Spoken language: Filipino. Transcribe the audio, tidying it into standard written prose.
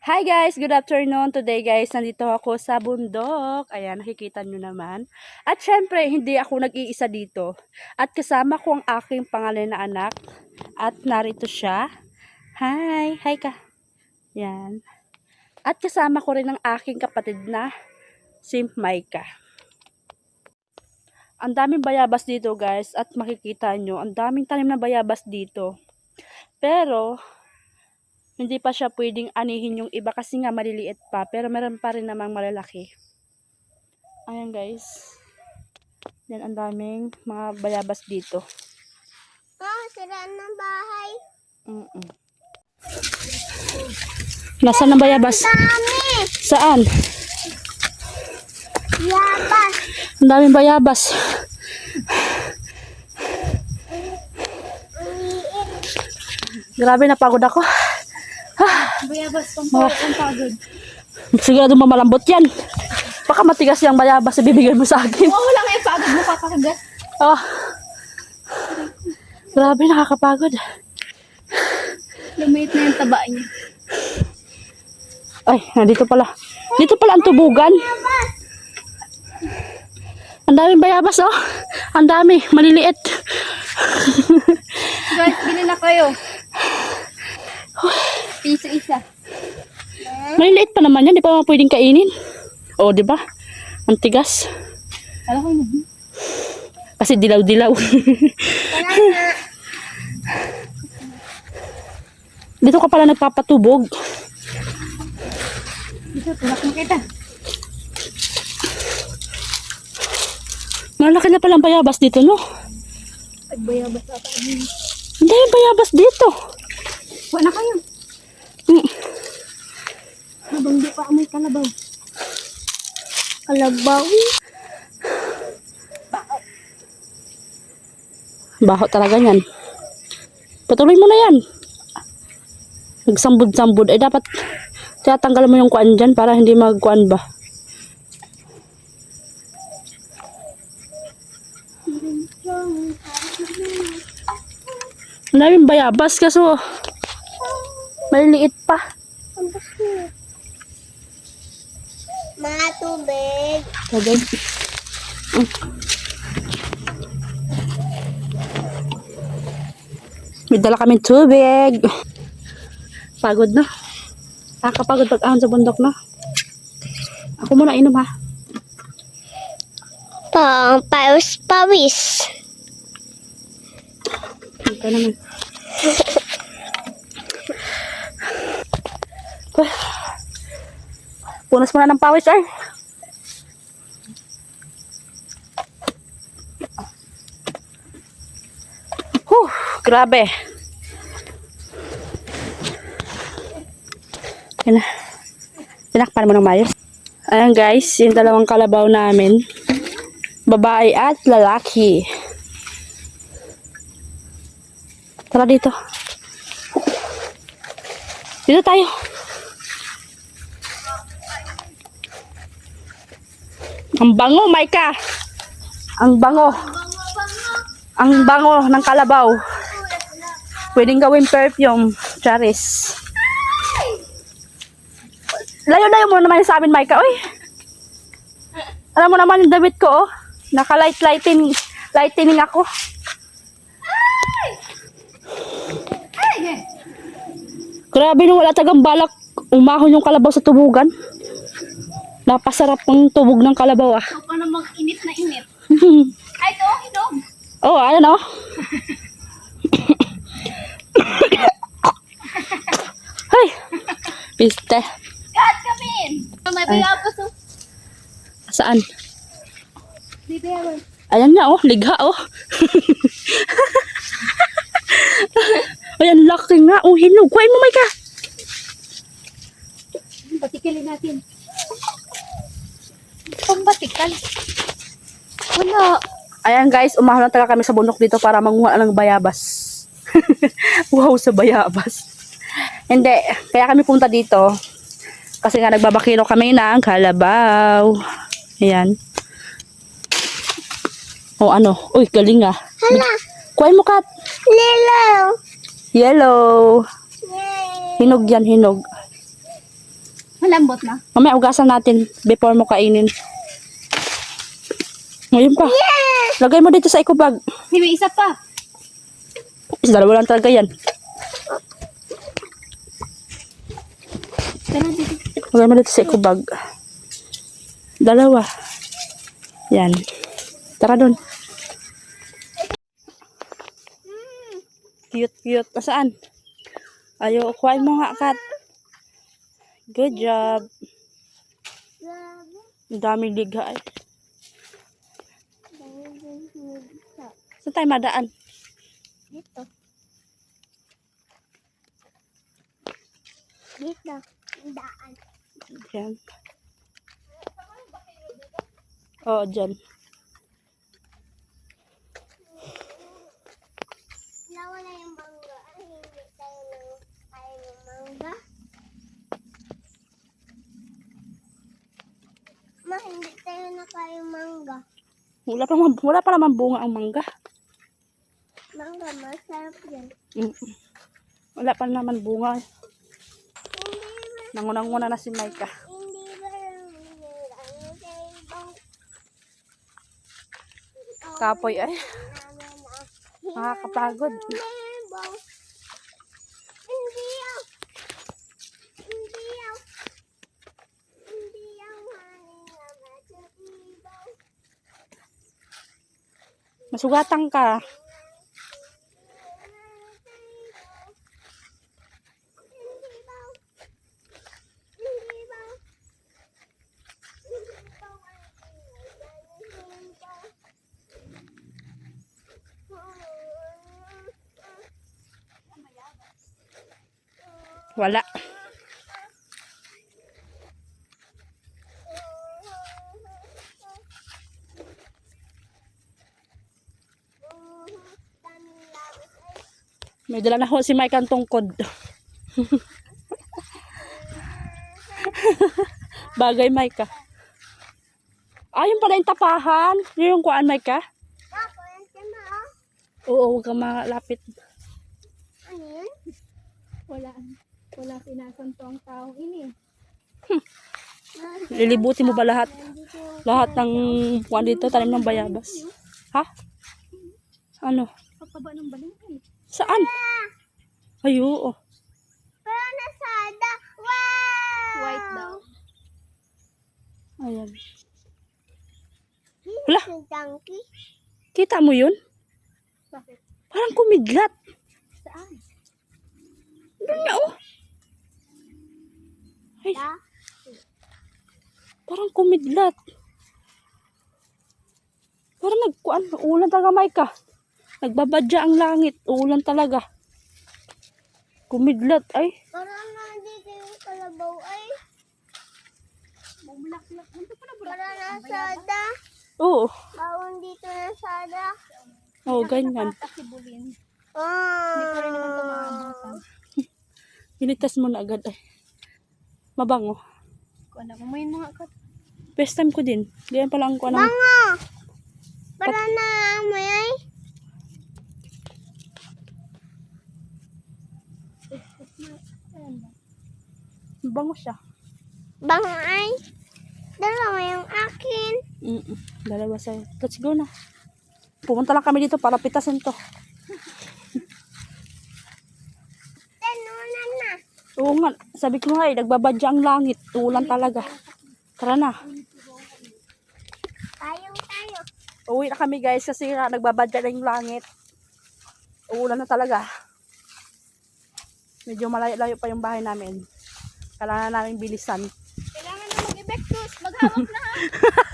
Hi guys, good afternoon. Today guys, nandito ako sa bundok. Ayan, nakikita nyo naman. At syempre, hindi ako nag-iisa dito. At kasama ko ang aking pangalan na anak. At narito siya. Hi, hi ka. Yan. At kasama ko rin ang aking kapatid na si Maika. Ang daming bayabas dito guys. At makikita nyo, ang daming tanim na bayabas dito. Pero hindi pa siya pwedeng anihin yung iba kasi nga maliliit pa. Pero meron pa rin namang malalaki. Ayan guys. Yan ang daming mga bayabas dito. Siraan ng bahay. Nasaan ang bayabas? Dami! Saan? Yabas! Ang daming bayabas. Grabe, napagod ako. Bayabas pang pagod. Sigurado mamalambot yan. Baka matigas yung bayabas, ibibigay mo sa akin. Oo, wala nga yung pagod mo kakagat. Oh. Grabe, nakakapagod. Lumit na yung taba niya. Ay, nandito pala. Dito pala ang tubugan. Ang daming bayabas, oh. Ang dami, maliliit. Guys, bili na kayo. Piso isa. Maliliit pa naman yan, di pa mga pwedeng kainin. Oh, di ba? Ang tigas. Alam ko yun. Kasi dilaw-dilaw. Dito ka pala nagpapatubog. Dito, tulak mo kita. Malaki na palang bayabas dito, no? Bayabas ata. Hindi, bayabas dito. Wala na kayo. Habang di pa amoy kalabaw. Kalabaw? Baho talaga yan. Patuloy mo na yan. Nagsambud-sambud. Ay, dapat tiyatanggal mo yung kuan dyan para hindi magkuan ba. Ang daming bayabas kaso maliliit pa. Mga tubig. Tubig. May dala kaming tubig. Pagod na. Nakakapagod pag ahon sa bundok na. Ako muna inom ha. Pawis. Ito naman. Punas mo na ng pawis ay. Grabe. Yan na. Tinakpan mo ng mayos. Ayan guys, yung dalawang kalabaw namin. Babae at lalaki. Tara dito. Dito tayo. Ang bango, Maika. Ang bango. Ang bango ng kalabaw. Pwedeng gawin perfume. Charis. Layo-layo mo naman sa amin, Maika. Uy. Alam mo naman yung damit ko, oh. Naka-lightening ako. Grabe nung wala tagang balak umahon yung kalabaw sa tubugan. Napasarap ang tubog ng kalabaw ah. So, paano mag-init na init? Ay, ito, hinog. Oh, ayan oh. Hey, piste. Kat kamin! May bayabas oh. Saan? May bayabas. Ayan nga oh, ligha oh. Ayan, laki nga. Oh, hinog. Kuhain mo, Maika. Batikilin natin. Pambatikal. Wala. Ayan guys, umahon na talaga kami sa bundok dito para manguha ng bayabas. Wow, sa bayabas. Hindi, kaya kami punta dito. Kasi nga nagbabakilo kami ng kalabaw. Ayan. O ano? Uy, galing ah. Hala. Kuhain mo, Kat. Lilo. Yellow. Yay. Hinog yan, hinog. Malambot na. Mamaya ugasan natin before mo kainin. Ngayon pa. Lagay mo dito sa eco bag. Hey, may isa pa. Dalawa lang talaga yan. Pero dito. Lagay mo dito sa eco bag. Dalawa. Yan. Tara dun. Cute, cute. Nasaan? Ayo, kuhain mo nga, Kat. Good job. Ang daming ligha eh. Saan tayo madaan? Dito. Dito. Daan. Yan. Oo, dyan. Nawala yung mangga. Ay, hindi tayo ng mangga. Ma, hindi tayo nakain mangga. Wala pa naman bunga ang mangga. Mangga, masarap yan. Wala pa naman bunga. Hindi ba, Nangunang-nguna na si Micah. hindi ba, ano sa ibang Kapoy ay. Nakakapagod. Hindi yaw. Hindi yaw. Hindi yaw, honey, naman sa ibaw. Masugatan ka. Hindi baw. Hindi baw. Hindi baw, Wala. May dala na ho si Mike ang tungkod. Bagay, Mike. Ayun pala yung tapahan. Yun yung kuan, Mike. Ako, yan siya ma, oh. Oo, huwag kang malapit. Ano yun? Wala sinasanto ang tao ini. Lilibuti mo ba lahat? Lahat ng kuan dito, tanim ng bayabas. Ha? Ano? Papaba ng balinghoy. Saan? Ay, oo. Pero nasada. Wow! White daw. Ayan. Wala. Yung donkey. Kita mo yun? Bakit? Parang kumidlat. Saan? Doon na, oh. Ay, Da? parang kumidlat. Parang nagkuan. Ulan talaga, Micah. Nagbabadya ang langit. Ulan talaga. Kumidlat, ay. Parang nandito yung kalabaw ay. Bumulak-lak. Parang nasada. Oo. Bawang dito nasada. Oo, ganyan. Kasibulin. Ah. Hindi ko rin naman tumahabutan. Initas mo na agad, ay. Mabango. Kung ano mo yung mga kat. Best time ko din. Ganyan pala ang kuan. Bango! Parang na amoy ay. Bango siya. Bango ay. Dalawa yung akin. Dalawa sa'yo. Let's go na. Pumunta lang kami dito para pitasin to. Tanunan na. Oo nga. Sabi ko nga nagbabadya ang langit. Ulan talaga. Tara na. Tayo. Uwi na kami guys kasi nga nagbabadya na yung langit. Uulan na talaga. Medyo malayo-layo pa yung bahay namin. Kailangan namin bilisan. Kailangan na mag-ebektos. Maghawak na ha.